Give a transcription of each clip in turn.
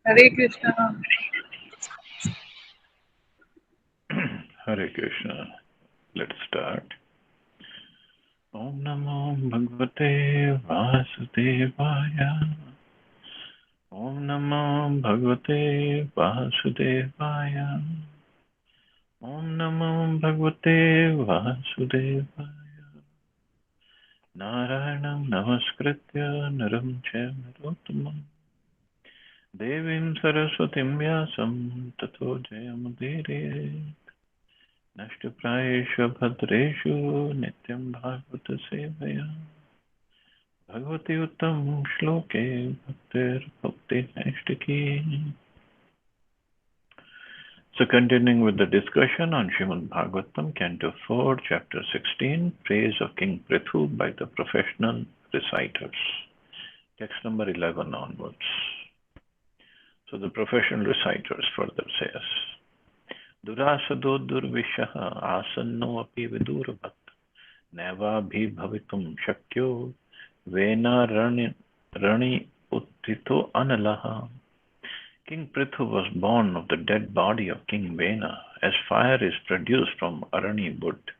Hare Krishna. Hare Krishna. Let's start. Om Namo Bhagavate Vasudevaya. Om Namo Bhagavate Vasudevaya. Om Namo Bhagavate Vasudevaya. Narayanam Namaskritya Naram Chaiva Narottamam Devim Saraswatim Vyasam Tato Jayamudire Nashtaprayeshu Bhadreshu Nityam Bhagavata Sevaya Bhagavati Uttam Shloke Bhaktir Bhakti Naishtaki. So continuing with the discussion on Srimad Bhagavatam, Canto 4, Chapter 16, Praise of King Prithu by the Professional Reciters. Text number 11 onwards. So the professional reciters further says, Durasado durvishaha asanno api vidurabhat neva bhi bhavitum shakyo vena rani uttito analaha. King Prithu was born of the dead body of King Vena, as fire is produced from Arani wood.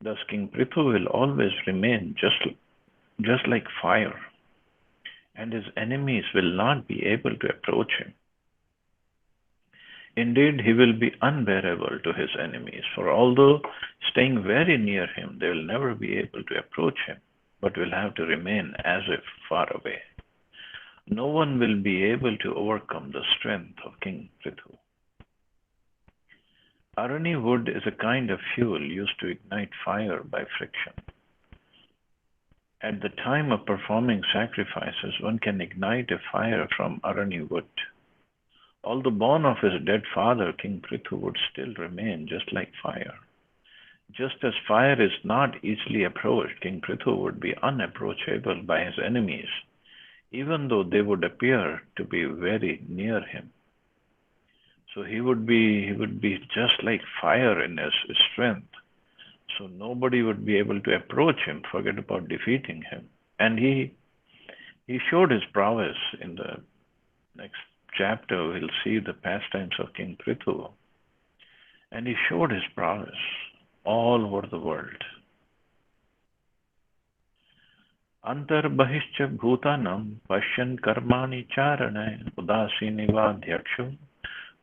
Thus King Prithu will always remain just like fire, and his enemies will not be able to approach him. Indeed, he will be unbearable to his enemies, for although staying very near him, they will never be able to approach him, but will have to remain as if far away. No one will be able to overcome the strength of King Prithu. Arani wood is a kind of fuel used to ignite fire by friction. At the time of performing sacrifices, one can ignite a fire from Arani wood. Although born of his dead father, King Prithu would still remain just like fire. Just as fire is not easily approached, King Prithu would be unapproachable by his enemies, even though they would appear to be very near him. So he would be just like fire in his strength. So nobody would be able to approach him, forget about defeating him. And he showed his prowess in the next chapter. We'll see the pastimes of King Prithu. And he showed his prowess all over the world. Antarbahishcha bhutanam pashyan karmani charane udasinivadhyakshu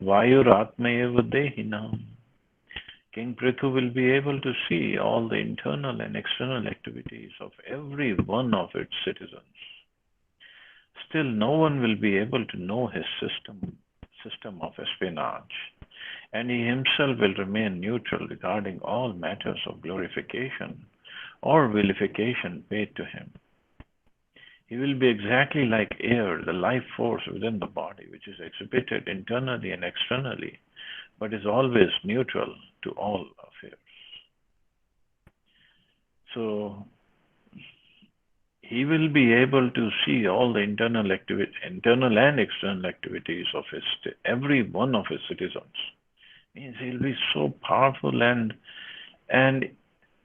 vayuratmayeva dehinam. King Prithu will be able to see all the internal and external activities of every one of its citizens. Still, no one will be able to know his system of espionage, and he himself will remain neutral regarding all matters of glorification or vilification paid to him. He will be exactly like air, the life force within the body, which is exhibited internally and externally, but is always neutral to all affairs. So he will be able to see all the internal and external activities of every one of his citizens. Means he'll be so powerful, and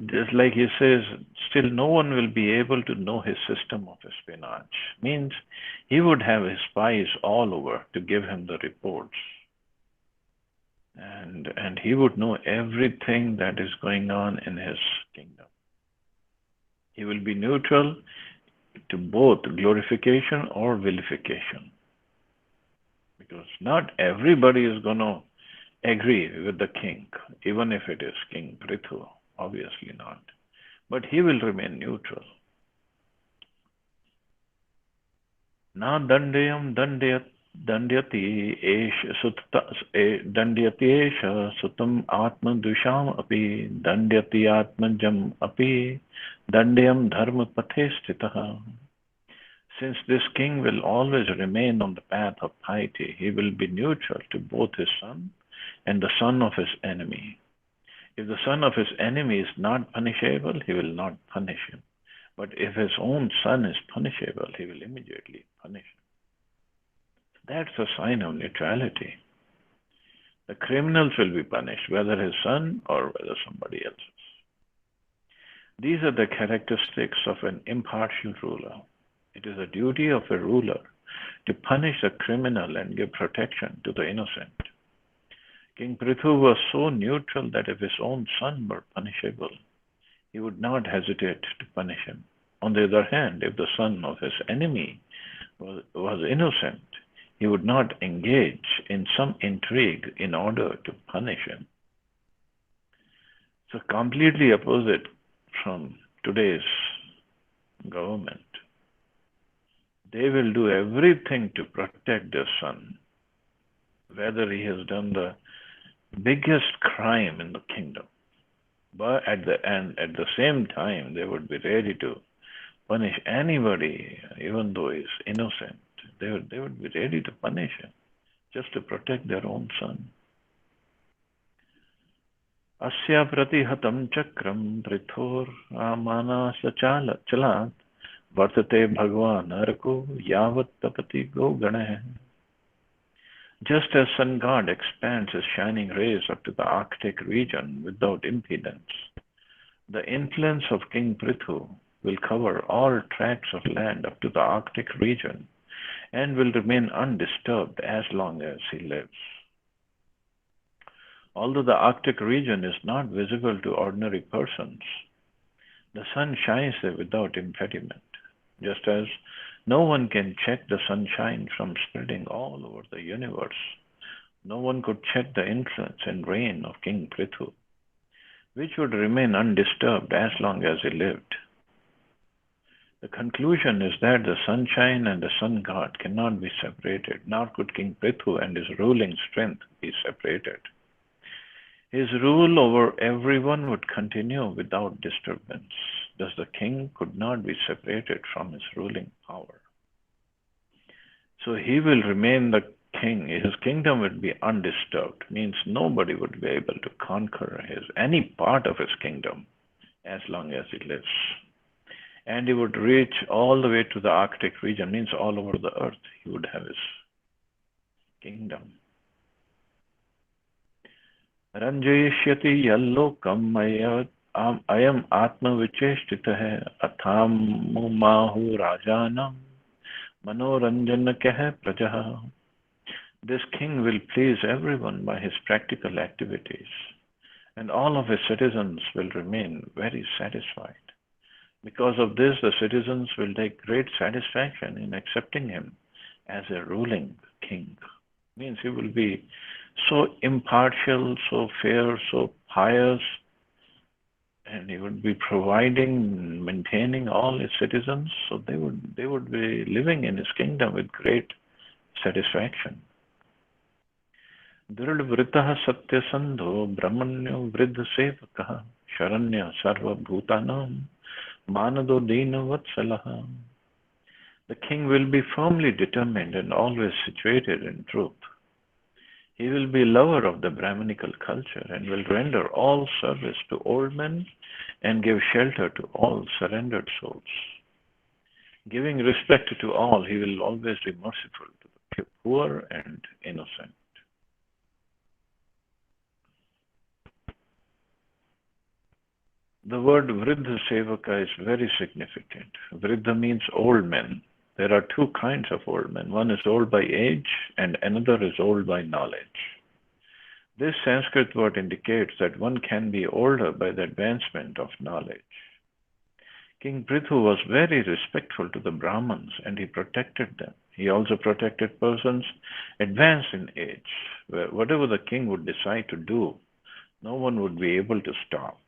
just like he says, still no one will be able to know his system of espionage. Means he would have his spies all over to give him the reports. And he would know everything that is going on in his kingdom. He will be neutral to both glorification or vilification. Because not everybody is going to agree with the king, even if it is King Prithu. Obviously not. But he will remain neutral. Na dandayam dandyati esha sutam atma dusham api dandyati atmajam api dandayam dharma pathe sthitaha. Since this king will always remain on the path of piety, he will be neutral to both his son and the son of his enemy. If the son of his enemy is not punishable, he will not punish him. But if his own son is punishable, he will immediately punish him. That's a sign of neutrality. The criminals will be punished, whether his son or whether somebody else's. These are the characteristics of an impartial ruler. It is a duty of a ruler to punish the criminal and give protection to the innocent. King Prithu was so neutral that if his own son were punishable, he would not hesitate to punish him. On the other hand, if the son of his enemy was innocent, he would not engage in some intrigue in order to punish him. So completely opposite from today's government. They will do everything to protect their son, whether he has done the biggest crime in the kingdom. But at the same time, they would be ready to punish anybody, even though he is innocent. They would be ready to punish him just to protect their own son. Asya pratihatam chakram prithor amana chalat vartate bhagwan arko yavat tapati go ganah. Just as sun god expands his shining rays up to the Arctic region without impedance, the influence of King Prithu will cover all tracts of land up to the Arctic region and will remain undisturbed as long as he lives. Although the Arctic region is not visible to ordinary persons, the sun shines there without impediment, just as no one can check the sunshine from spreading all over the universe. No one could check the influence and reign of King Prithu, which would remain undisturbed as long as he lived. The conclusion is that the sunshine and the sun god cannot be separated, nor could King Prithu and his ruling strength be separated. His rule over everyone would continue without disturbance. Thus the king could not be separated from his ruling power. So he will remain the king. His kingdom will be undisturbed, means nobody would be able to conquer any part of his kingdom as long as he lives. And he would reach all the way to the Arctic region, means all over the earth he would have his kingdom. Ranjayishyati yallokam ayam atma vicheshtitah atham mahu rajanam manoranjanakah prajaha. This king will please everyone by his practical activities, and all of his citizens will remain very satisfied. Because of this, the citizens will take great satisfaction in accepting him as a ruling king. Means he will be so impartial, so fair, so pious, and he would be providing, maintaining all his citizens, so they would be living in his kingdom with great satisfaction. Drid vritah satya sandho brahmanyo vridha sevakah sharanya sarva bhutanam manado dina vatsalaha. The king will be firmly determined and always situated in truth. He will be lover of the Brahminical culture and will render all service to old men and give shelter to all surrendered souls. Giving respect to all, he will always be merciful to the poor and innocent. The word Vriddha Sevaka is very significant. Vriddha means old men. There are two kinds of old men. One is old by age and another is old by knowledge. This Sanskrit word indicates that one can be older by the advancement of knowledge. King Prithu was very respectful to the Brahmins and he protected them. He also protected persons advanced in age. Whatever the king would decide to do, no one would be able to stop.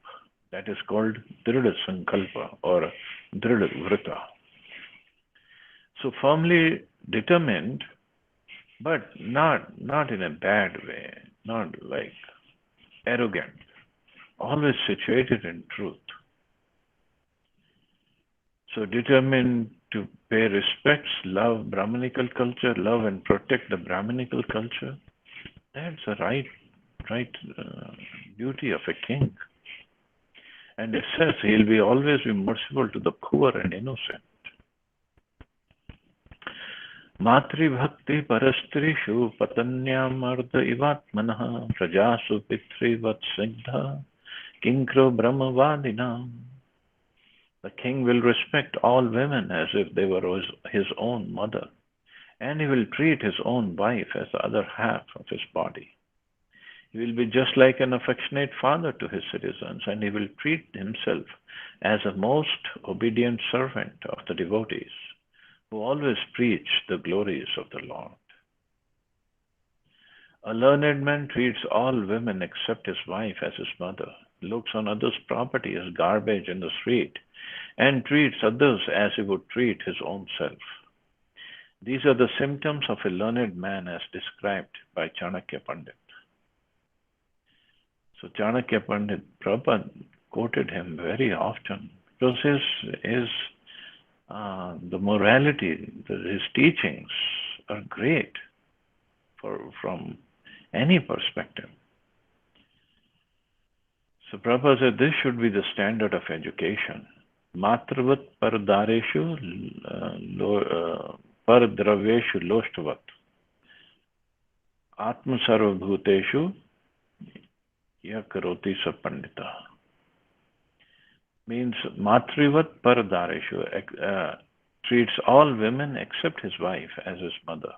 That is called Drida Sankalpa or Drida Vrita. So firmly determined, but not in a bad way, not like arrogant, always situated in truth. So determined to pay respects, love Brahminical culture, love and protect the Brahminical culture. That's the right duty of a king. And it says he'll be always be merciful to the poor and innocent. Matri bhakti parastrishu patanyam ardha ivatmanah prajasu pitri vatsingha kinkro brahmavadinam. The king will respect all women as if they were his own mother and he will treat his own wife as the other half of his body. He will be just like an affectionate father to his citizens, and he will treat himself as a most obedient servant of the devotees who always preach the glories of the Lord. A learned man treats all women except his wife as his mother, looks on others' property as garbage in the street, and treats others as he would treat his own self. These are the symptoms of a learned man as described by Chanakya Pandit. So Chanakya Pandit, Prabhupada quoted him very often because the morality, his teachings are great from any perspective. So Prabhupada said this should be the standard of education. Matravat pardareshu pardraveshu loshtavat atma sarvabhuteshu yakaroti sapandita. Means matrivat pardareshu treats all women except his wife as his mother.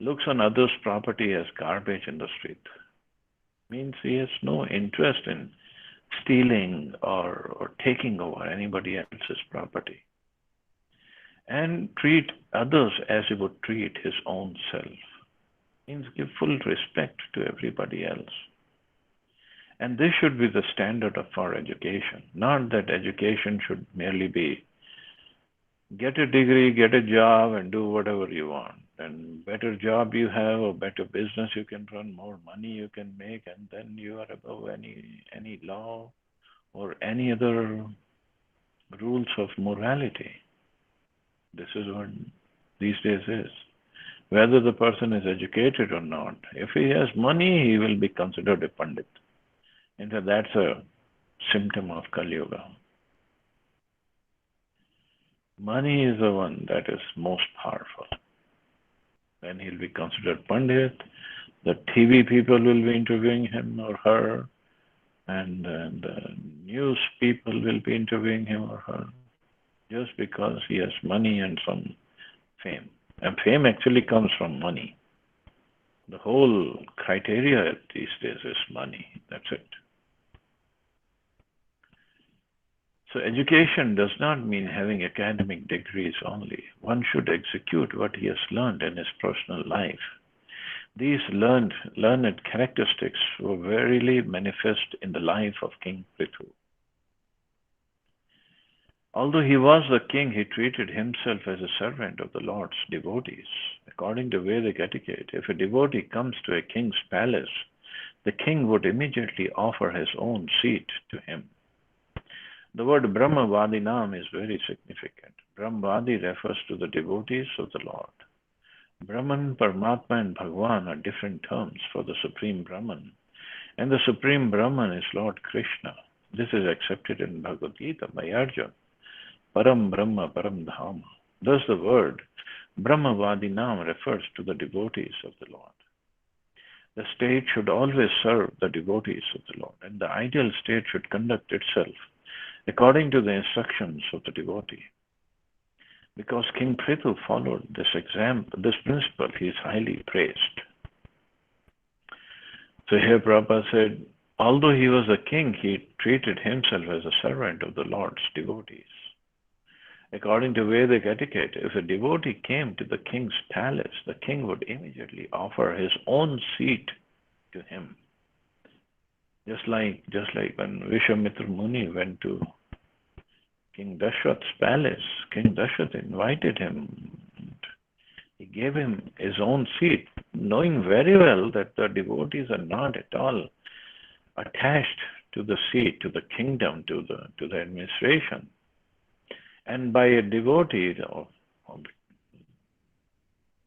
Looks on others' property as garbage in the street. Means he has no interest in stealing or taking over anybody else's property. And treat others as he would treat his own self. Means give full respect to everybody else. And this should be the standard of our education. Not that education should merely be get a degree, get a job, and do whatever you want. And better job you have, or better business you can run, more money you can make, and then you are above any law or any other rules of morality. This is what these days is. Whether the person is educated or not, if he has money, he will be considered a Pandit. In fact, that's a symptom of Kali Yuga. Money is the one that is most powerful. Then he'll be considered Pandit. The TV people will be interviewing him or her, and the news people will be interviewing him or her, just because he has money and some fame. And fame actually comes from money. The whole criteria these days is money. That's it. So education does not mean having academic degrees only. One should execute what he has learned in his personal life. These learned characteristics were verily manifest in the life of King Prithu. Although he was the king, he treated himself as a servant of the Lord's devotees. According to Vedic etiquette, if a devotee comes to a king's palace, the king would immediately offer his own seat to him. The word Brahmavadinam is very significant. Brahmavadi refers to the devotees of the Lord. Brahman, Paramatma, and Bhagwan are different terms for the Supreme Brahman. And the Supreme Brahman is Lord Krishna. This is accepted in Bhagavad Gita by Arjuna. Param Brahma Param Dhama. Thus the word Brahmavadinam refers to the devotees of the Lord. The state should always serve the devotees of the Lord, and the ideal state should conduct itself according to the instructions of the devotee. Because King Prithu followed this principle, he is highly praised. So here Prabhupada said, although he was a king, he treated himself as a servant of the Lord's devotees. According to Vedic etiquette, if a devotee came to the king's palace, the king would immediately offer his own seat to him. Just like when Vishwamitra Muni went to King Dashrath's palace, King Dashrath invited him. He gave him his own seat, knowing very well that the devotees are not at all attached to the seat, to the kingdom, to the administration. And by a devotee of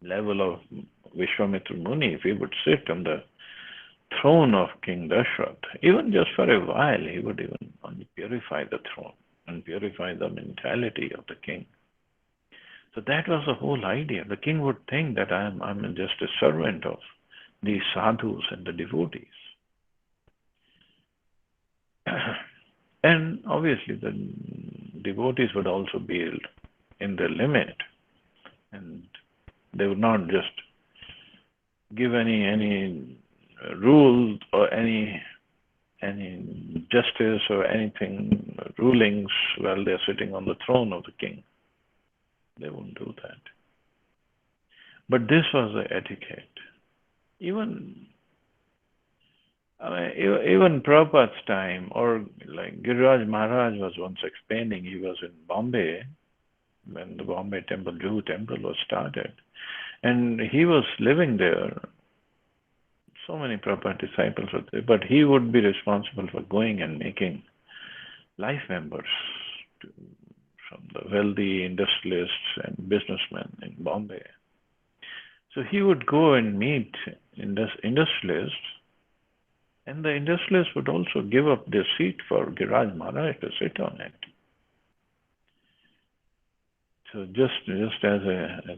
level of Vishwamitra Muni, if he would sit on the throne of King Dashrath, even just for a while, he would even only purify the throne and purify the mentality of the king. So that was the whole idea. The king would think that I'm just a servant of these sadhus and the devotees. And obviously the devotees would also be in the limit. And They would not just give any rule or any justice or anything rulings while they're sitting on the throne of the king. They wouldn't do that. But this was the etiquette. Even even Prabhupada's time, or like Giriraj Maharaj was once explaining, he was in Bombay when the Bombay Temple, Juhu Temple was started. And he was living there. So many Prabhupada disciples were there, but he would be responsible for going and making life members from the wealthy industrialists and businessmen in Bombay. So he would go and meet industrialists, and the industrialists would also give up their seat for Giriraj Maharaj to sit on it. So just as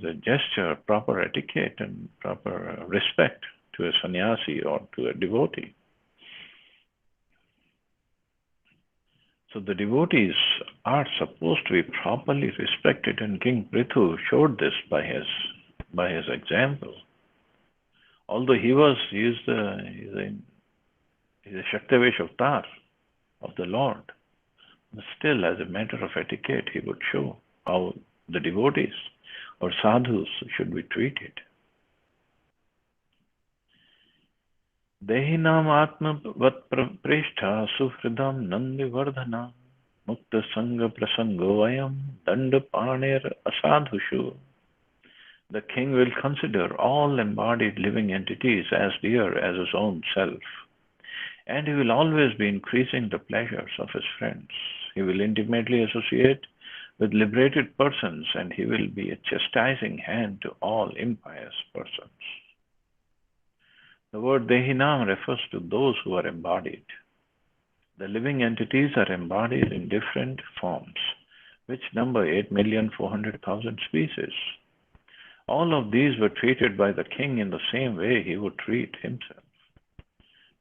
a gesture, proper etiquette and proper respect to a sannyasi or to a devotee. So the devotees are supposed to be properly respected, and King Prithu showed this by his example. Although he is a Shaktavesh avatar of the Lord, but still, as a matter of etiquette, he would show how the devotees or sadhus should be treated. Dehinam atma vat preshta sufridam nandivardhana mukta sangha prasango ayam danda paner asadhushu. The king will consider all embodied living entities as dear as his own self, and he will always be increasing the pleasures of his friends. He will intimately associate with liberated persons, and he will be a chastising hand to all impious persons. The word Dehinam refers to those who are embodied. The living entities are embodied in different forms, which number 8,400,000 species. All of these were treated by the king in the same way he would treat himself.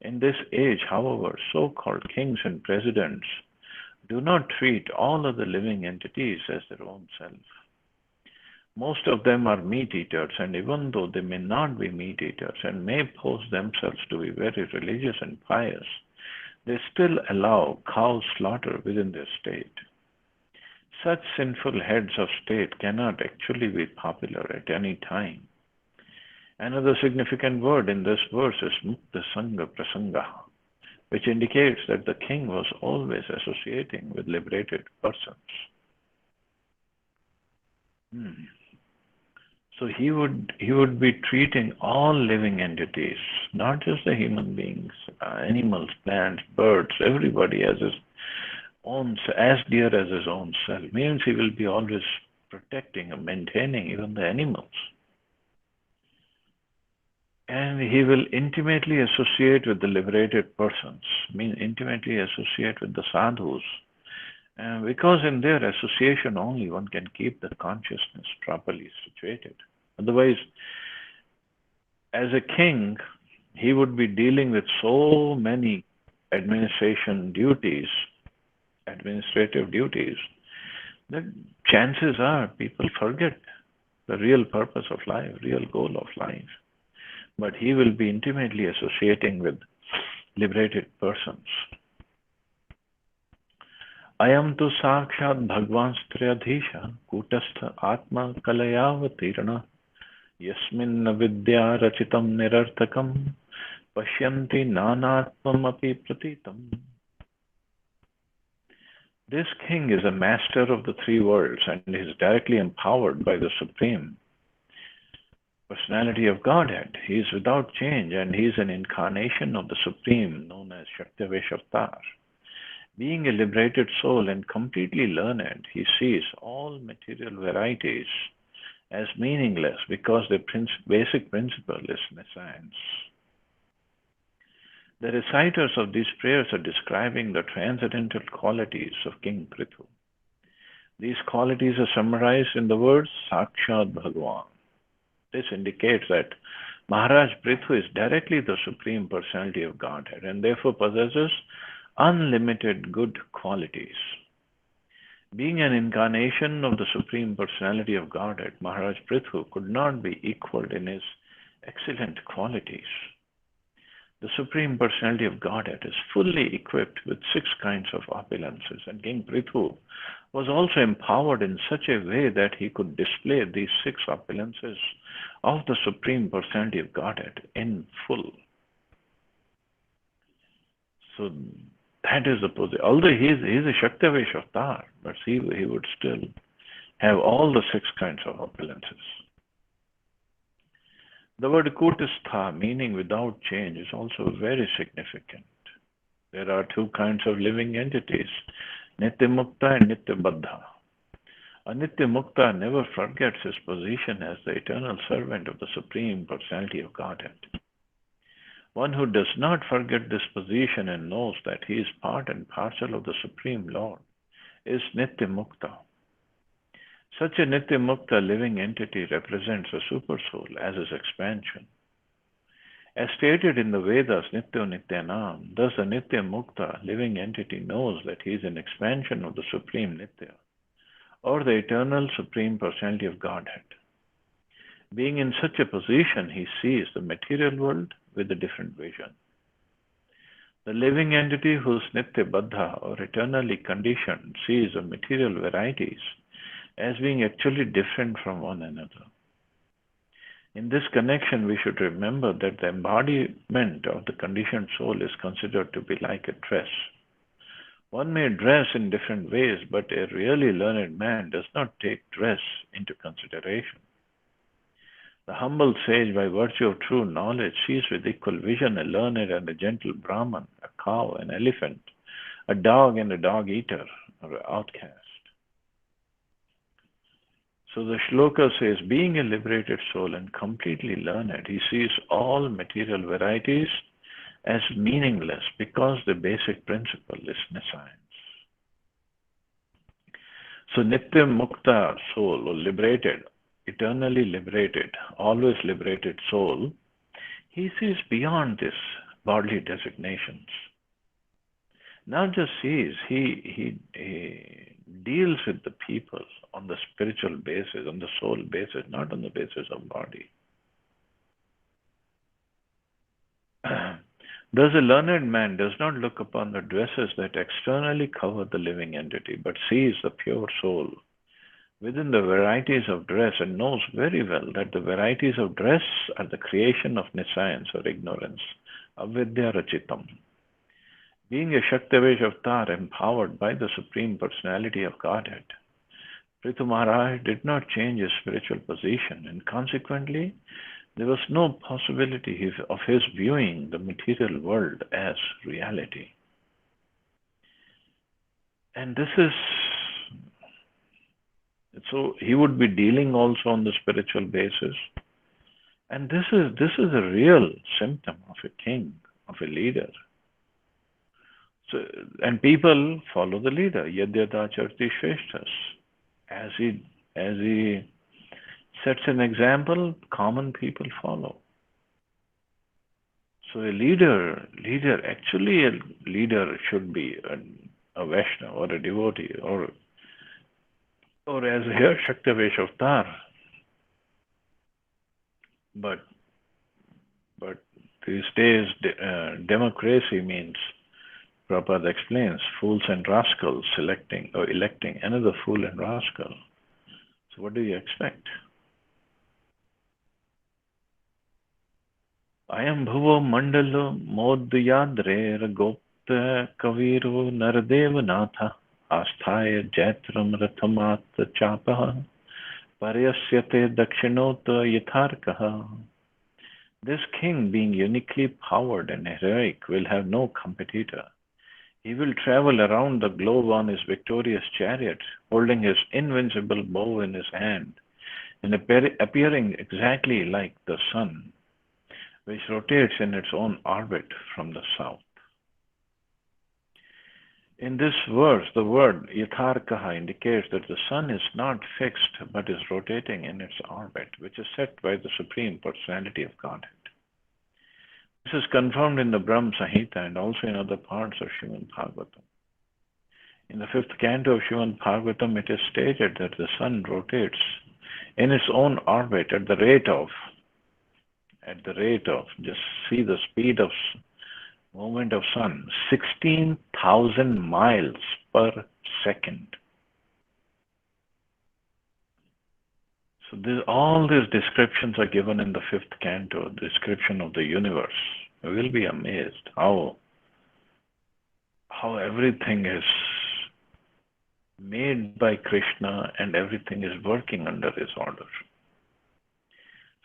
In this age, however, so-called kings and presidents do not treat all of the living entities as their own self. Most of them are meat eaters, and even though they may not be meat eaters and may pose themselves to be very religious and pious, they still allow cow slaughter within their state. Such sinful heads of state cannot actually be popular at any time. Another significant word in this verse is Mukta Sangha Prasanga, which indicates that the king was always associating with liberated persons. So he would be treating all living entities, not just the human beings, animals, plants, birds, everybody as his own, as dear as his own self. Means he will be always protecting and maintaining even the animals. And he will intimately associate with the liberated persons, intimately associate with the sadhus, because in their association only one can keep the consciousness properly situated. Otherwise, as a king, he would be dealing with so many administrative duties, that chances are people forget the real purpose of life, real goal of life. But he will be intimately associating with liberated persons. Ayam tu sakshat bhagwan striyadhisha kutastha atma kalayavatirana yasmin vidya rachitam nirartakam pashyanti nanatmam api pratitam. This king is a master of the three worlds and is directly empowered by the Supreme Personality of Godhead. He is without change, and he is an incarnation of the Supreme, known as Shaktavesh Avatar. Being a liberated soul and completely learned, he sees all material varieties as meaningless because the basic principle is nescience. The reciters of these prayers are describing the transcendental qualities of King Prithu. These qualities are summarized in the words Sakshat Bhagwan. This indicates that Maharaj Prithu is directly the Supreme Personality of Godhead and therefore possesses unlimited good qualities. Being an incarnation of the Supreme Personality of Godhead, Maharaj Prithu could not be equaled in his excellent qualities. The Supreme Personality of Godhead is fully equipped with 6 kinds of opulences, and King Prithu was also empowered in such a way that he could display these 6 opulences of the Supreme Personality of Godhead in full. So that is the position. Although he is a Shaktavesh avatar, but he would still have all the 6 kinds of opulences. The word Kutastha, meaning without change, is also very significant. There are 2 kinds of living entities, Nitya Mukta and Nitya Baddha. A Nitya Mukta never forgets his position as the eternal servant of the Supreme Personality of Godhead. One who does not forget this position and knows that he is part and parcel of the Supreme Lord is Nitya Mukta. Such a Nitya Mukta living entity represents a super soul as his expansion. As stated in the Vedas, Nityo Nityanam, thus the Nitya Mukta living entity knows that he is an expansion of the Supreme Nitya, or the eternal Supreme Personality of Godhead. Being in such a position, he sees the material world with a different vision. The living entity whose Nitya Baddha or eternally conditioned sees the material varieties as being actually different from one another. In this connection, we should remember that the embodiment of the conditioned soul is considered to be like a dress. One may dress in different ways, but a really learned man does not take dress into consideration. The humble sage, by virtue of true knowledge, sees with equal vision a learned and a gentle Brahman, a cow, an elephant, a dog and a dog eater, or an outcast. So the shloka says, being a liberated soul and completely learned, he sees all material varieties as meaningless because the basic principle is nescience. So Nitya Mukta soul, or liberated, eternally liberated, always liberated soul, he sees beyond these bodily designations. Not just sees, he deals with the people on the spiritual basis, on the soul basis, not on the basis of body. Thus, a learned man does not look upon the dresses that externally cover the living entity, but sees the pure soul within the varieties of dress and knows very well that the varieties of dress are the creation of nescience or ignorance, avidya rachitam. Being a Shaktavesh avatar empowered by the Supreme Personality of Godhead, Prithu Maharaj did not change his spiritual position, and consequently, there was no possibility of his viewing the material world as reality. And this is, so he would be dealing also on the spiritual basis. And this is a real symptom of a king, of a leader. So, and people follow the leader, Yadyata Charti Shreshtas. As he sets an example, common people follow. So a leader should be a Vaishnava or a devotee or as here Shaktavesh avatar. But these days democracy means, Prabhupada explains, fools and rascals electing another fool and rascal. So what do you expect? Ayam bhuvo mandalo modyadre gopta kaviru naradeva natha asthaya jatram rathamat chapaha paryasyate dakshinota yatharkaha. This king, being uniquely powered and heroic, will have no competitor. He will travel around the globe on his victorious chariot, holding his invincible bow in his hand, and appearing exactly like the sun, which rotates in its own orbit from the south. In this verse, the word yatharkaha indicates that the sun is not fixed but is rotating in its orbit, which is set by the Supreme Personality of Godhead. This is confirmed in the Brahma Samhita and also in other parts of Srimad Bhagavatam. In the fifth canto of Srimad Bhagavatam, it is stated that the sun rotates in its own orbit just see the speed of movement of sun, 16,000 miles per second. So all these descriptions are given in the fifth canto, description of the universe. You will be amazed how everything is made by Krishna and everything is working under his order.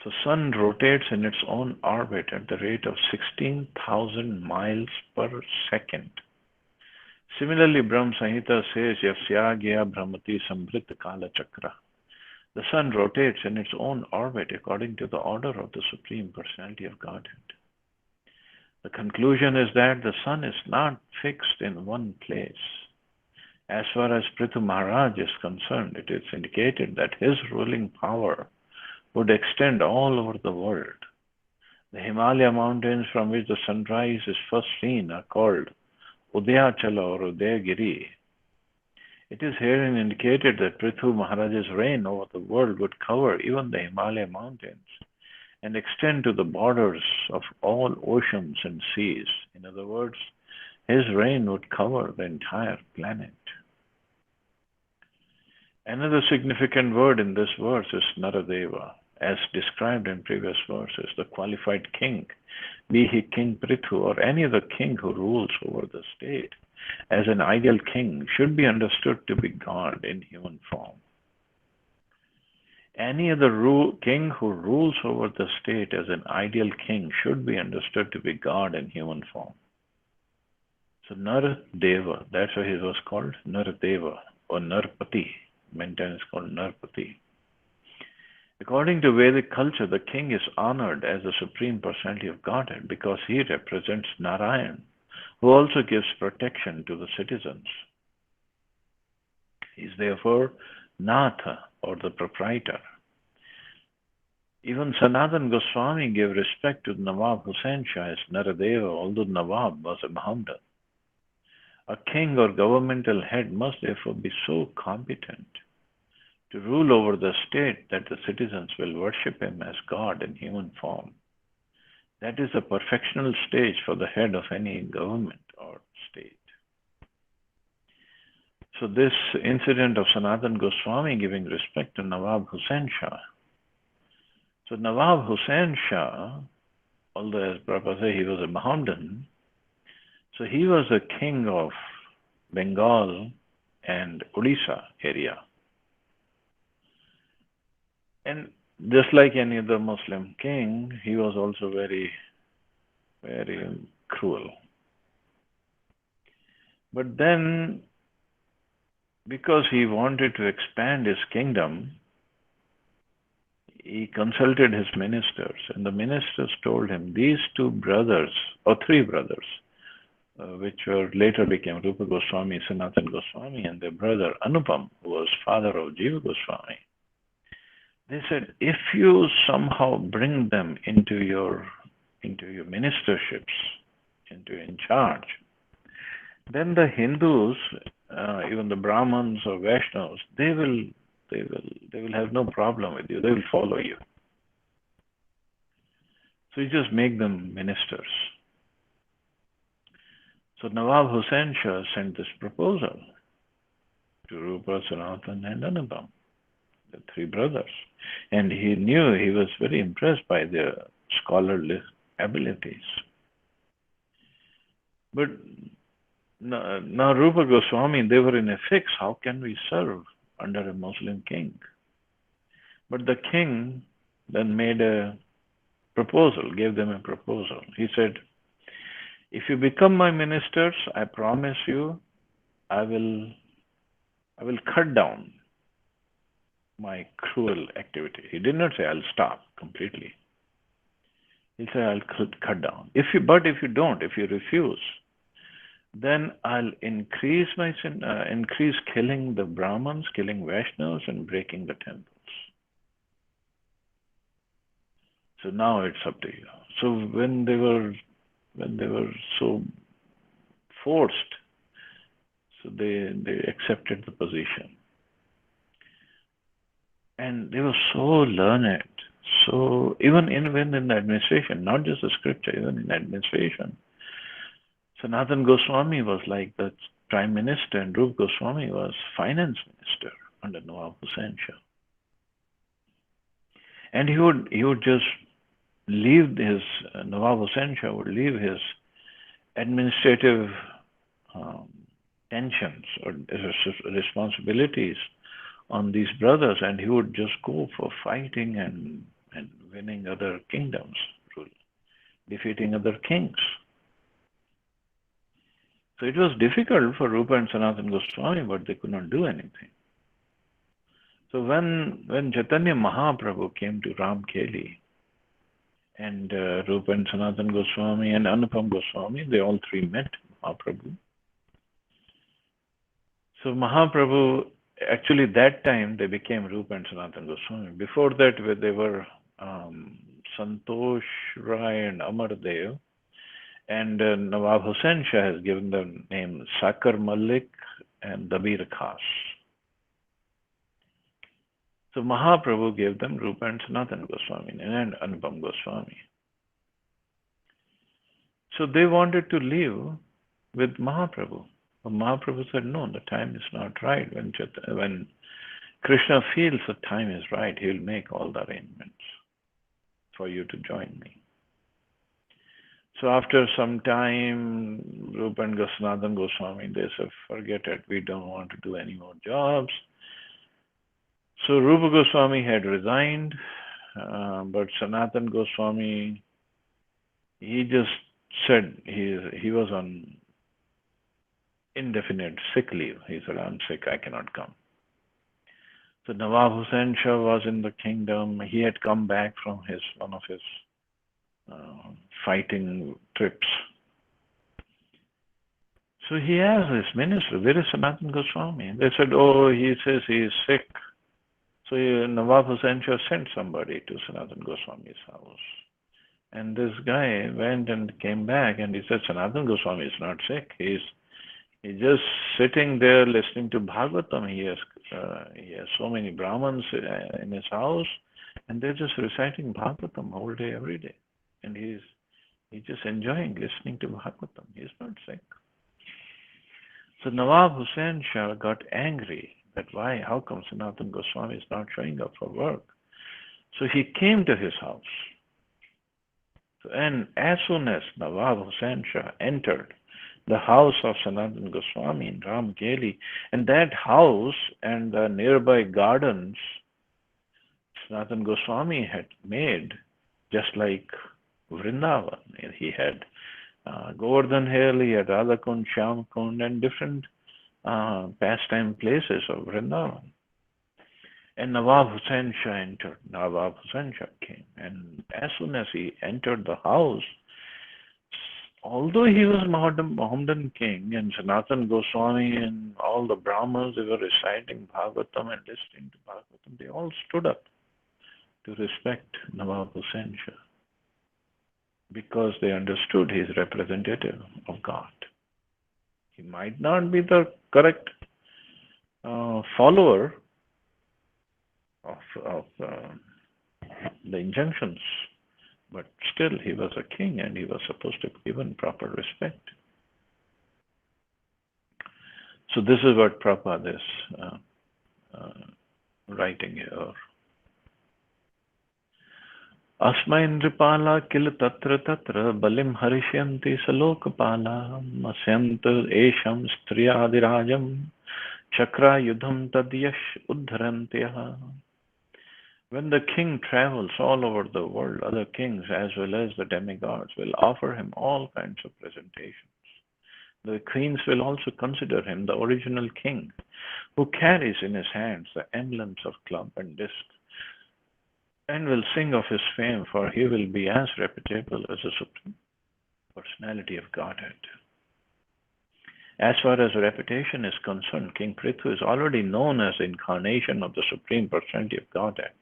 So sun rotates in its own orbit at the rate of 16,000 miles per second. Similarly, Brahma Samhita says, Yasyagya Brahmati Sambrita Kala Chakra. The sun rotates in its own orbit according to the order of the Supreme Personality of Godhead. The conclusion is that the sun is not fixed in one place. As far as Prithu Maharaj is concerned, it is indicated that his ruling power would extend all over the world. The Himalaya mountains from which the sunrise is first seen are called Udayachala or Udayagiri. It is herein indicated that Prithu Maharaj's reign over the world would cover even the Himalaya mountains and extend to the borders of all oceans and seas. In other words, his reign would cover the entire planet. Another significant word in this verse is Naradeva, as described in previous verses, the qualified king, be he King Prithu or any other king who rules over the state, as an ideal king should be understood to be God in human form. Any other king who rules over the state as an ideal king should be understood to be God in human form. So Naradeva, that's why he was called Naradeva or Narpati. Many times called Narpati. According to Vedic culture, the king is honored as the Supreme Personality of Godhead because he represents Narayan, who also gives protection to the citizens. He is therefore Natha, or the proprietor. Even Sanatan Goswami gave respect to Nawab Hussain Shah as Naradeva, although Nawab was a Mohammedan. A king or governmental head must therefore be so competent to rule over the state that the citizens will worship him as God in human form. That is the perfectional stage for the head of any government or state. So this incident of Sanatan Goswami giving respect to Nawab Hussain Shah. So Nawab Hussain Shah, although as Prabhupada said he was a Mohammedan, so he was the king of Bengal and Odisha area. And just like any other Muslim king, he was also very, very cruel. But then, because he wanted to expand his kingdom, he consulted his ministers, and the ministers told him these two brothers, or three brothers, which were later became Rupa Goswami, Sanatan Goswami, and their brother Anupam, who was father of Jiva Goswami. They said, if you somehow bring them into your ministerships, in charge, then the Hindus, even the Brahmins or Vaishnavas, they will have no problem with you. They will follow you. So you just make them ministers. So Nawab Hussain Shah sent this proposal to Rupa, Sanatan, and Anupam, the three brothers. And he knew, he was very impressed by their scholarly abilities. But now Rupa Goswami, they were in a fix. How can we serve under a Muslim king? But the king then made a proposal, gave them a proposal. He said, if you become my ministers, I promise you, I will cut down my cruel activity. He did not say I'll stop completely. He said I'll cut down. But if you don't, if you refuse, then I'll increase killing the Brahmins, killing Vaishnavas, and breaking the temples. So now it's up to you. So when they were so forced, So they accepted the position. And they were so learned. So even in the administration, not just the scripture, even in administration. Sanatan Goswami was like the prime minister, and Rup Goswami was finance minister under Nawab Hussain Shah. And he would just leave his Nawab Hussain Shah would leave his administrative um, tensions or responsibilities on these brothers, and he would just go for fighting and winning other kingdoms, defeating other kings. So it was difficult for Rupa and Sanatan Goswami, but they could not do anything. So when Chaitanya Mahaprabhu came to Ramkeli, and Rupa and Sanatan Goswami and Anupam Goswami, they all three met Mahaprabhu. So Mahaprabhu, actually that time they became Rupa and Sanatan Goswami. Before that, they were Santosh Rai and Amardev. And Nawab Hussain Shah has given the name Sakar Malik and Dabir Khas. So Mahaprabhu gave them Rupa and Sanatan Goswami and Anupam Goswami. So they wanted to live with Mahaprabhu. But Mahaprabhu said, no, the time is not right. When Krishna feels the time is right, he will make all the arrangements for you to join me. So after some time, Rupa and Sanatan Goswami, they said, forget it, we don't want to do any more jobs. So Rupa Goswami had resigned, but Sanatan Goswami, he just said he was on indefinite sick leave. He said, I'm sick, I cannot come. So Nawab Hussain Shah was in the kingdom. He had come back from one of his fighting trips. So he asked his minister, where is Sanatan Goswami? They said, oh, he says he is sick. So Nawab Hussain Shah sent somebody to Sanatan Goswami's house. And this guy went and came back and he said, Sanatan Goswami is not sick. He's just sitting there listening to Bhagavatam. He has so many Brahmins in his house, and they're just reciting Bhagavatam all day, every day. And he's just enjoying listening to Bhagavatam. He's not sick. So Nawab Hussain Shah got angry that how come Sanatan Goswami is not showing up for work? So he came to his house. And as soon as Nawab Hussain Shah entered the house of Sanatan Goswami in Ramkeli, and that house and the nearby gardens Sanatan Goswami had made just like Vrindavan. He had Govardhan Hill, he had Radhakund, Shyamkund, and different pastime places of Vrindavan. And Nawab Hussain Shah entered. Nawab Hussain Shah came. And as soon as he entered the house, although he was Mohammedan king, and Sanatan Goswami and all the Brahmins, they were reciting Bhagavatam and listening to Bhagavatam, they all stood up to respect Nawab Hussain Shah because they understood he is representative of God. He might not be the correct follower of the injunctions, but still he was a king and he was supposed to be given proper respect. So this is what Prabhupada is writing here. Asmai Nripala kil tatra tatra balim harisyanti salokapala masyanta esham striyadirajam chakra yudham tadyash uddharantya. When the king travels all over the world, other kings as well as the demigods will offer him all kinds of presentations. The queens will also consider him the original king who carries in his hands the emblems of club and disc, and will sing of his fame, for he will be as reputable as the Supreme Personality of Godhead. As far as reputation is concerned, King Prithu is already known as the incarnation of the Supreme Personality of Godhead.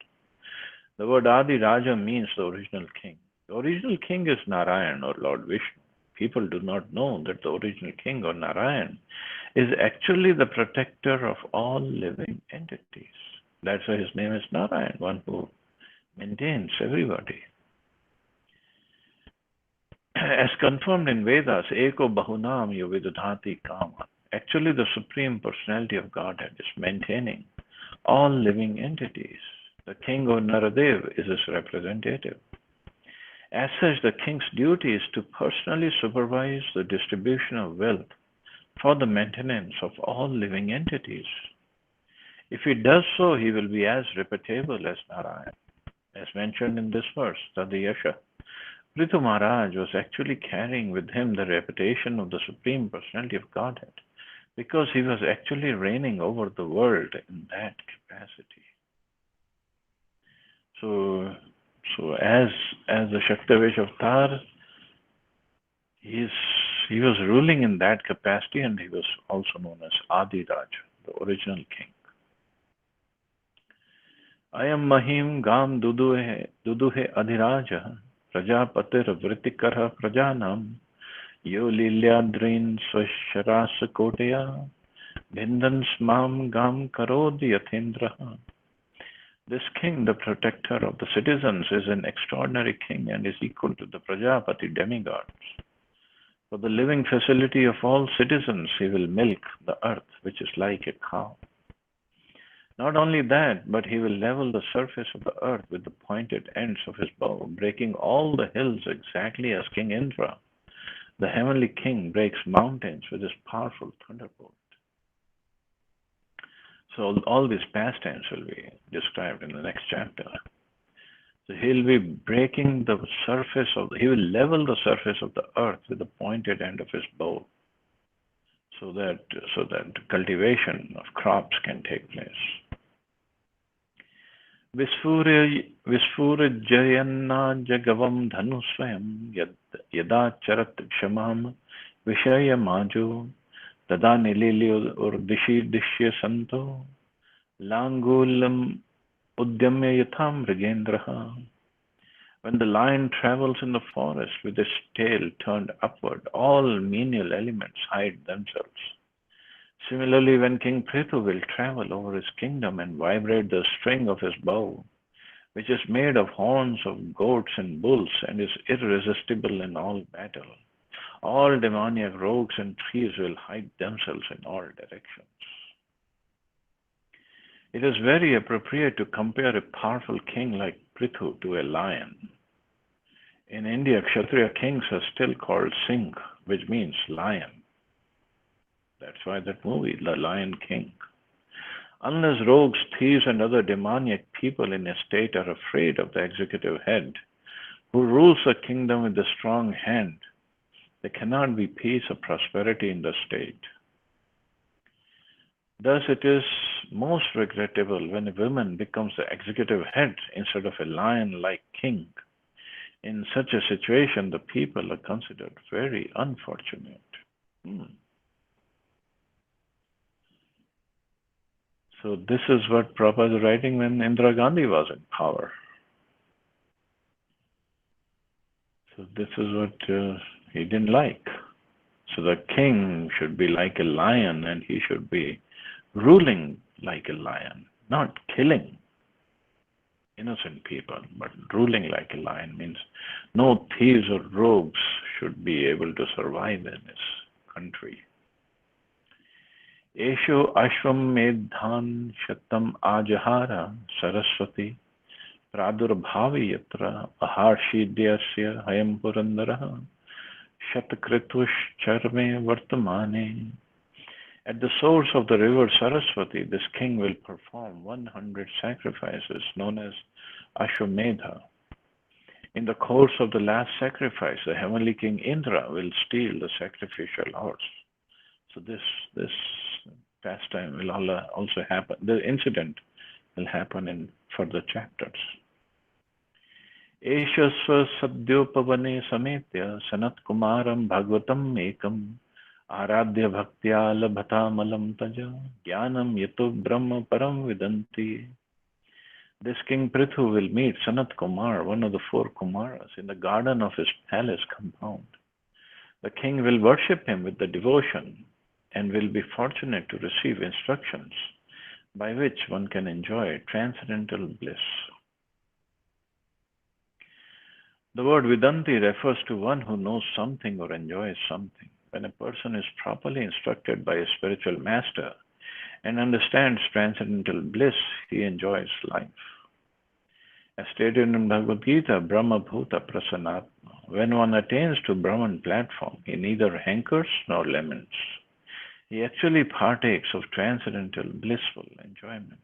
The word Adi Raja means the original king. The original king is Narayan or Lord Vishnu. People do not know that the original king or Narayan is actually the protector of all living entities. That's why his name is Narayan, one who maintains everybody. As confirmed in Vedas, Eko Bahunam Yovidudhati Kama. Actually, the Supreme Personality of Godhead is maintaining all living entities. The king of Naradev is his representative. As such, the king's duty is to personally supervise the distribution of wealth for the maintenance of all living entities. If he does so, he will be as reputable as Narayan. As mentioned in this verse, Tadayasha. Prithu Maharaj was actually carrying with him the reputation of the Supreme Personality of Godhead because he was actually reigning over the world in that capacity. So as the Shaktavesh Avatar, he was ruling in that capacity, and he was also known as Adi Raja, the original king. Ayam Mahim Gam Duduhe Adhiraja Prajapatir Vritikara Prajanam Yo Lilyadrin Swasharasa Koteya Bhindan Smam Gam Karodi Yathendra. This king, the protector of the citizens, is an extraordinary king and is equal to the Prajapati demigods. For the living facility of all citizens, he will milk the earth, which is like a cow. Not only that, but he will level the surface of the earth with the pointed ends of his bow, breaking all the hills exactly as King Indra, the heavenly king, breaks mountains with his powerful thunderbolt. So all these pastimes will be described in the next chapter. So he'll be breaking the surface he will level the surface of the earth with the pointed end of his bow, so that cultivation of crops can take place. Visphurjayanna jagavam dhanusvayam yada charat kshamam vishayamajo tada nililyo urdishi dishya santo langulam udyamya yatham mrigendraha. When the lion travels in the forest with his tail turned upward, all menial elements hide themselves. Similarly, when King Prithu will travel over his kingdom and vibrate the string of his bow, which is made of horns of goats and bulls and is irresistible in all battle, all demoniac rogues and thieves will hide themselves in all directions. It is very appropriate to compare a powerful king like Prithu to a lion. In India, Kshatriya kings are still called Singh, which means lion. That's why that movie, The Lion King. Unless rogues, thieves, and other demoniac people in a state are afraid of the executive head, who rules the kingdom with a strong hand, there cannot be peace or prosperity in the state. Thus, it is most regrettable when a woman becomes the executive head instead of a lion-like king. In such a situation, the people are considered very unfortunate. So this is what Prabhupada was writing when Indira Gandhi was in power. So this is what he didn't like. So the king should be like a lion, and he should be ruling like a lion, not killing innocent people, but ruling like a lion means no thieves or rogues should be able to survive in his country. Esho ashvam medhan shatam ajahara saraswati pradurbhavi yatra aharshidhyasya hayam purandaraha shatakritvus charme vartamane. At the source of the river Saraswati, this king will perform 100 sacrifices known as Ashwamedha. In the course of the last sacrifice, the heavenly king Indra will steal the sacrificial horse. So this pastime will also happen. The incident will happen in further chapters. Eshasva sadyopavane sametya sanat kumaram bhagavatam ekam Aradhya bhaktya labhata malam taja jnanam yato brahma param vidanti. This King Prithu will meet Sanat Kumar, one of the 4 Kumaras, in the garden of his palace compound. The king will worship him with the devotion and will be fortunate to receive instructions by which one can enjoy transcendental bliss. The word Vedanti refers to one who knows something or enjoys something. When a person is properly instructed by a spiritual master and understands transcendental bliss, he enjoys life. As stated in Bhagavad Gita, Brahma Bhuta Prasannatma. When one attains to Brahman platform, he neither hankers nor laments. He actually partakes of transcendental blissful enjoyment.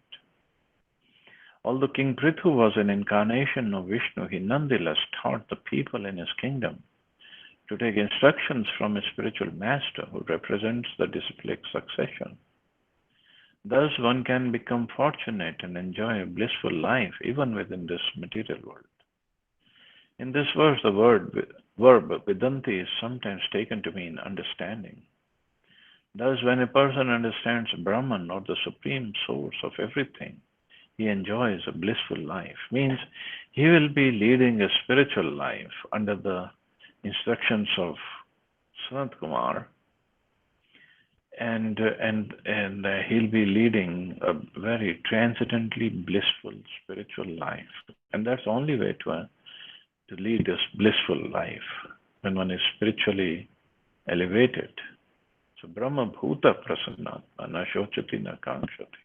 Although King Prithu was an incarnation of Vishnu, he nonetheless taught the people in his kingdom to take instructions from a spiritual master who represents the disciplic succession. Thus, one can become fortunate and enjoy a blissful life even within this material world. In this verse, the verb Vedanti is sometimes taken to mean understanding. Thus, when a person understands Brahman or the supreme source of everything, he enjoys a blissful life. Means he will be leading a spiritual life under the instructions of Sanat Kumar, and he'll be leading a very transcendently blissful spiritual life. And that's the only way to lead this blissful life when one is spiritually elevated. So Brahma Bhuta Prasannatma na shochati na kankshati.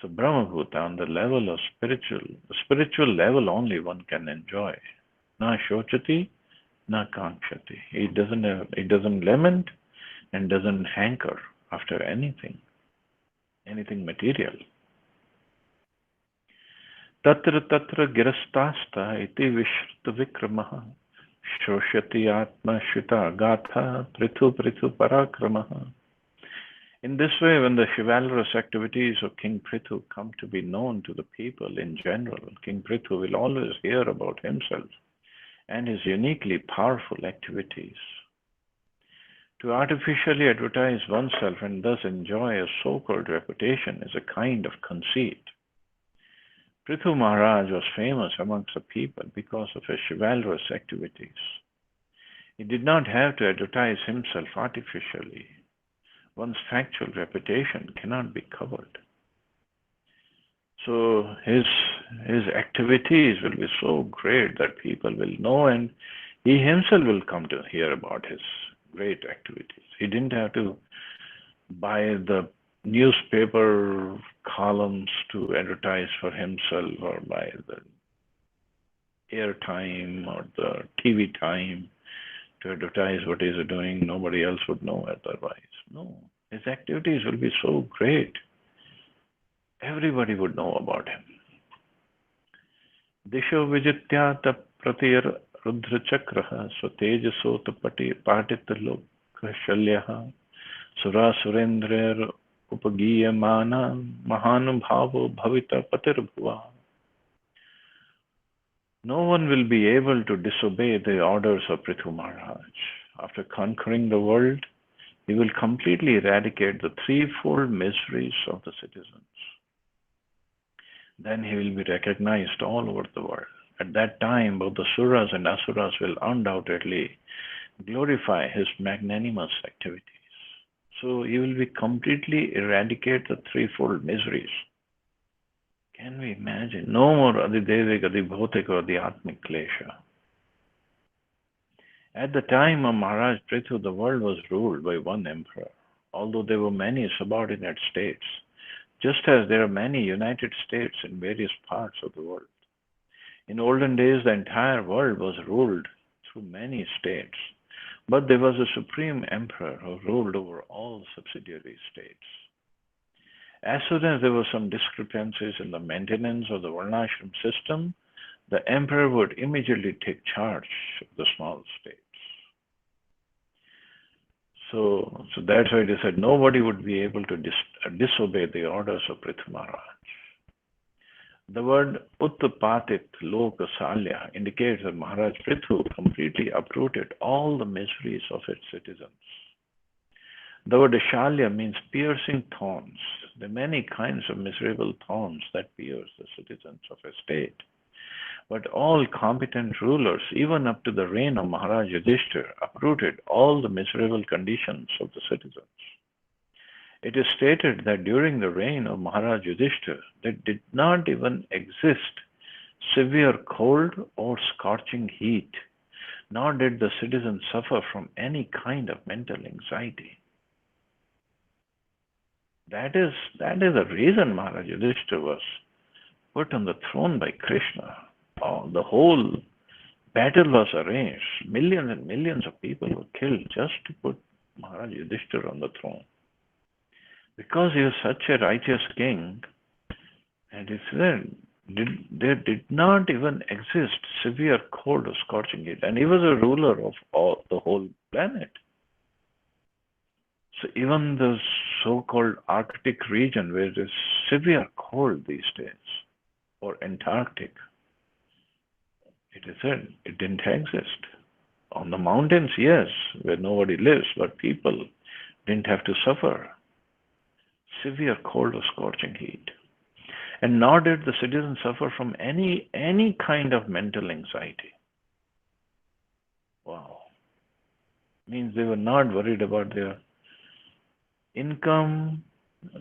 So Brahma Bhuta on the level of spiritual level only one can enjoy. Na shochati na kankshati. He doesn't lament and doesn't hanker after anything material. Tatra tatra girastasta iti vishruta vikramaha shoshati atma shita gatha prithu prithu parakramaha. In this way, when the chivalrous activities of King Prithu come to be known to the people in general, King Prithu will always hear about himself and his uniquely powerful activities. To artificially advertise oneself and thus enjoy a so-called reputation is a kind of conceit. Prithu Maharaj was famous amongst the people because of his chivalrous activities. He did not have to advertise himself artificially. One's factual reputation cannot be covered. So his activities will be so great that people will know, and he himself will come to hear about his great activities. He didn't have to buy the newspaper columns to advertise for himself, or buy the airtime or the TV time to advertise what he's doing. Nobody else would know otherwise. No, his activities will be so great. Everybody would know about him. Disho vijityata pratir rudra chakraha swatejasoto patita lokha shalyaha sura surendrer upagiyamana mahanubhavo bhavita patirbhuva. No one will be able to disobey the orders of Prithu Maharaj. After conquering the world, he will completely eradicate the threefold miseries of the citizens. Then he will be recognized all over the world. At that time, both the Suras and Asuras will undoubtedly glorify his magnanimous activities. So he will be completely eradicate the threefold miseries. Can we imagine? No more Adidevik, Adibhotik or the Atmik Klesha. At the time of Maharaj Prithu, the world was ruled by one emperor, although there were many subordinate states, just as there are many united states in various parts of the world. In olden days, the entire world was ruled through many states, but there was a supreme emperor who ruled over all subsidiary states. As soon as there were some discrepancies in the maintenance of the Varnashram system, the emperor would immediately take charge of the small states. So that's why they said nobody would be able to disobey the orders of Prithu Maharaj. The word Uttapatit Loka Salya indicates that Maharaj Prithu completely uprooted all the miseries of its citizens. The word Shalya means piercing thorns. There are many kinds of miserable thorns that pierce the citizens of a state. But all competent rulers, even up to the reign of Maharaj Yudhishthira, uprooted all the miserable conditions of the citizens. It is stated that during the reign of Maharaj Yudhishthira, there did not even exist severe cold or scorching heat, nor did the citizens suffer from any kind of mental anxiety. That is the reason Maharaj Yudhishthira was put on the throne by Krishna. Oh, the whole battle was arranged. Millions and millions of people were killed just to put Maharaj Yudhishthira on the throne. Because he was such a righteous king, and it said there did not even exist severe cold or scorching heat, and he was a ruler of the whole planet. So even the so-called Arctic region where there's severe cold these days, or Antarctic, it is said it didn't exist. On the mountains, yes, where nobody lives, but people didn't have to suffer severe cold or scorching heat. And nor did the citizens suffer from any kind of mental anxiety. Wow. Means they were not worried about their income,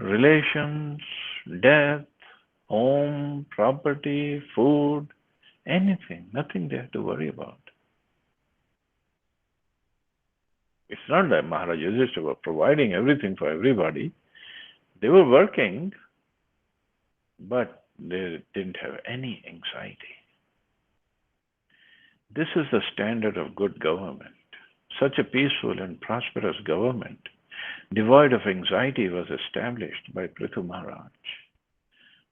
relations, death, home, property, food, anything. Nothing they had to worry about. It's not that Maharaj Yudhishthira were providing everything for everybody. They were working, but they didn't have any anxiety. This is the standard of good government. Such a peaceful and prosperous government, devoid of anxiety, was established by Prithu Maharaj.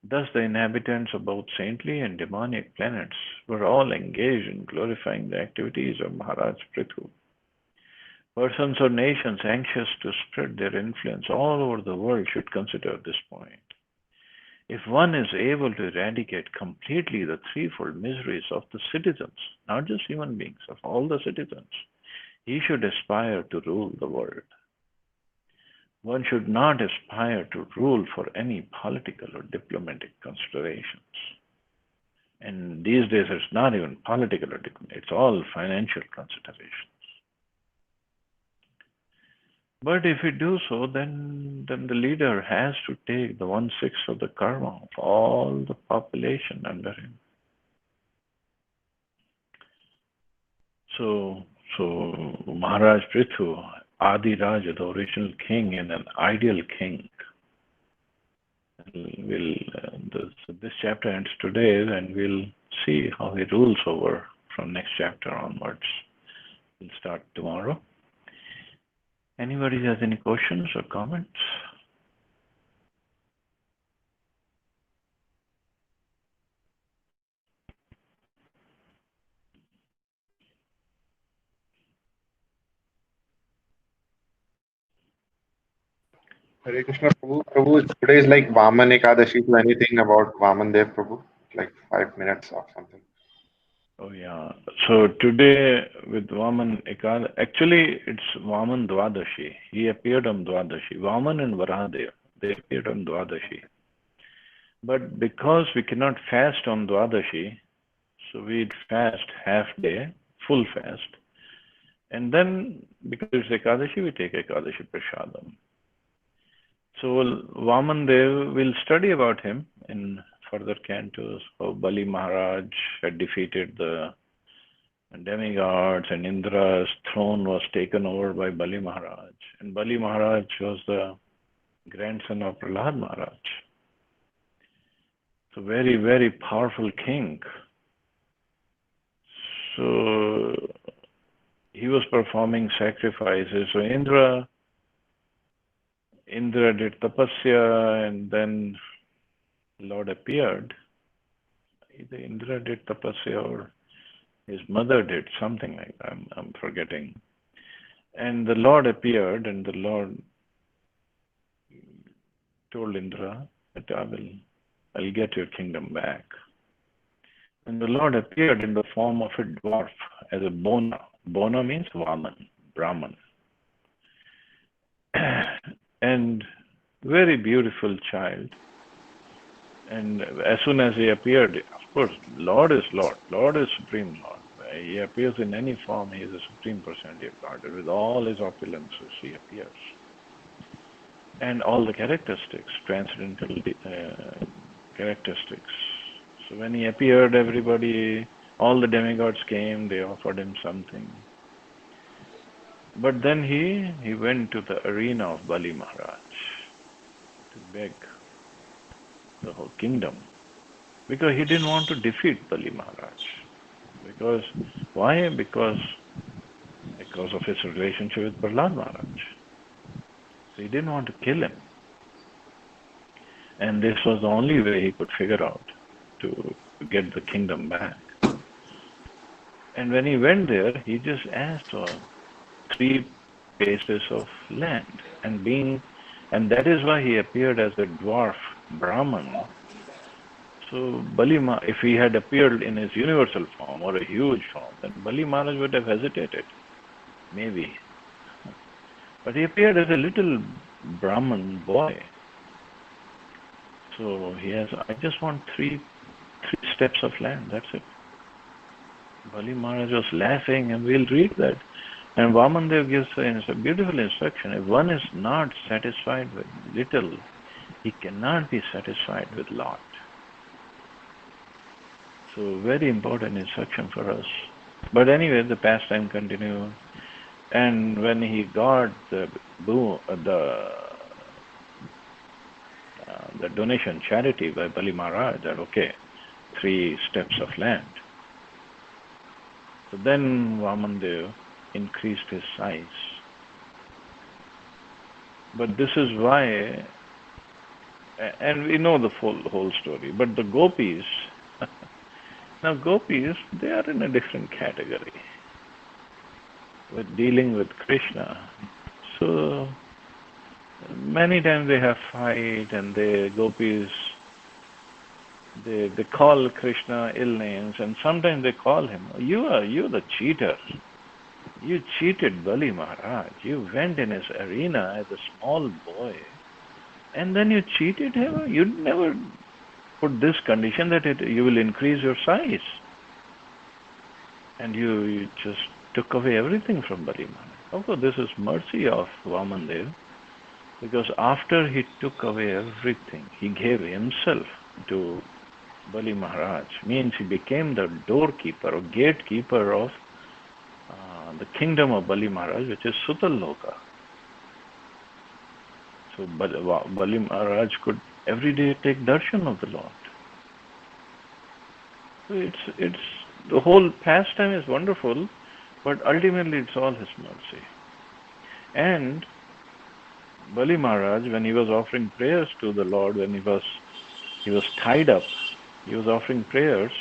Thus the inhabitants of both saintly and demonic planets were all engaged in glorifying the activities of Maharaj Prithu. Persons or nations anxious to spread their influence all over the world should consider this point. If one is able to eradicate completely the threefold miseries of the citizens, not just human beings, of all the citizens, he should aspire to rule the world. One should not aspire to rule for any political or diplomatic considerations. And these days it's not even political or diplomatic, it's all financial considerations. But if we do so, then the leader has to take the 1/6 of the karma of all the population under him. So Maharaj Prithu, Adi Raja, the original king and an ideal king, this chapter ends today, and we'll see how he rules over from next chapter onwards. We'll start tomorrow. Anybody has any questions or comments? Hare Krishna Prabhu. Prabhu, today is like Vaman Ekadashi. So anything about Vaman Dev Prabhu? Like 5 minutes or something. Oh yeah. So today with Vaman Ekadashi, actually it's Vaman Dwadashi. He appeared on Dwadashi. Vaman and Varahadev, they appeared on Dwadashi. But because we cannot fast on Dwadashi, so we fast half day, full fast. And then because it's Ekadashi, we take Ekadashi Prasadam. So Vaman Dev, we'll study about him in further cantos, how Bali Maharaj had defeated the demigods and Indra's throne was taken over by Bali Maharaj. And Bali Maharaj was the grandson of Prahlad Maharaj. So very, very powerful king. So he was performing sacrifices. So Indra did tapasya, and then Lord appeared. Either Indra did tapasya or his mother did, something like that. I'm forgetting. And the Lord appeared, and the Lord told Indra that I'll get your kingdom back. And the Lord appeared in the form of a dwarf as a Bona. Bona means Vaman, Brahman. And very beautiful child. And as soon as he appeared, of course, Lord is Lord. Lord is Supreme Lord. He appears in any form. He is a Supreme Personality of Godhead. With all his opulences, he appears. and all the characteristics, transcendental characteristics. So when he appeared, everybody, all the demigods came, they offered him something. But then he went to the arena of Bali Maharaj to beg the whole kingdom, because he didn't want to defeat Bali Maharaj. Because why? Because of his relationship with Prahlad Maharaj. So he didn't want to kill him. And this was the only way he could figure out to get the kingdom back. And when he went there, he just asked for 3 pieces of land. And that is why he appeared as a dwarf Brahman. So if he had appeared in his universal form or a huge form, then Bali Maharaj would have hesitated, maybe. But he appeared as a little Brahman boy. So I just want 3 steps of land, that's it. Bali Maharaj was laughing, and we'll read that. And Vamandev gives a beautiful instruction. If one is not satisfied with little, he cannot be satisfied with lot. So very important instruction for us. But anyway, the pastime continued. And when he got the donation charity by Bali Maharaj, that okay, 3 steps of land. So then Vamandev increased his size. But this is why, and we know the whole story, but the gopis, now gopis, they are in a different category with dealing with Krishna. So many times they have fight, and the gopis, they call Krishna ill names, and sometimes they call him, you're the cheater. You cheated Bali Maharaj. You went in his arena as a small boy, and then you cheated him. You never put this condition that you will increase your size. And you just took away everything from Bali Maharaj. Of course, this is mercy of Vamandev, because after he took away everything, he gave himself to Bali Maharaj. Means he became the doorkeeper or gatekeeper of the kingdom of Bali Maharaj, which is Sutaloka. So Bali Maharaj could every day take darshan of the Lord. So it's the whole pastime is wonderful, but ultimately it's all his mercy. And Bali Maharaj, when he was offering prayers to the Lord, when he was tied up, he was offering prayers.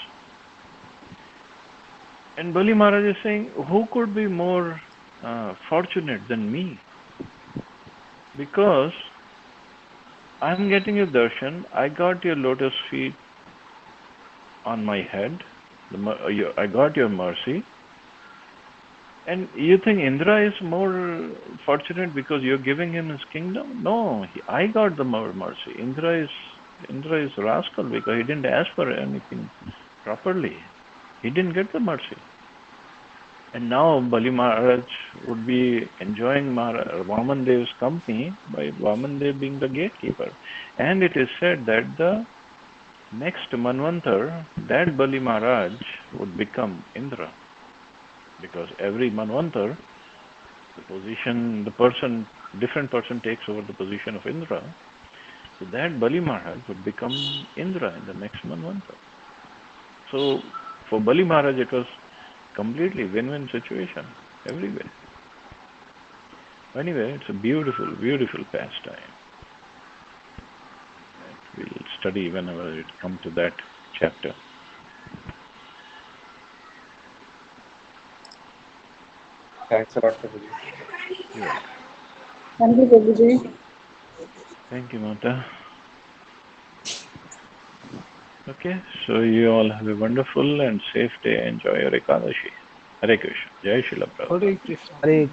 And Bali Maharaj is saying, who could be more fortunate than me? Because I'm getting your darshan, I got your lotus feet on my head, I got your mercy. And you think Indra is more fortunate because you're giving him his kingdom? No, I got the more mercy. Indra is rascal because he didn't ask for anything properly. He didn't get the mercy. And now Bali Maharaj would be enjoying Vamandev's company by Vamandev being the gatekeeper. And it is said that the next Manvantar, that Bali Maharaj would become Indra. Because every Manvantar, different person takes over the position of Indra. So that Bali Maharaj would become Indra in the next Manvantar. So for Bali Maharaj, it was completely win-win situation everywhere. Anyway, it's a beautiful, beautiful pastime. We'll study whenever it comes to that chapter. Thanks a lot, Prabhuji. You're welcome. Thank you, Prabhuji. Thank you, Mata. Okay, so you all have a wonderful and safe day. Enjoy your Ekadashi. Hare Krishna. Jai Srila Prabhupada. Hare Krishna. Hare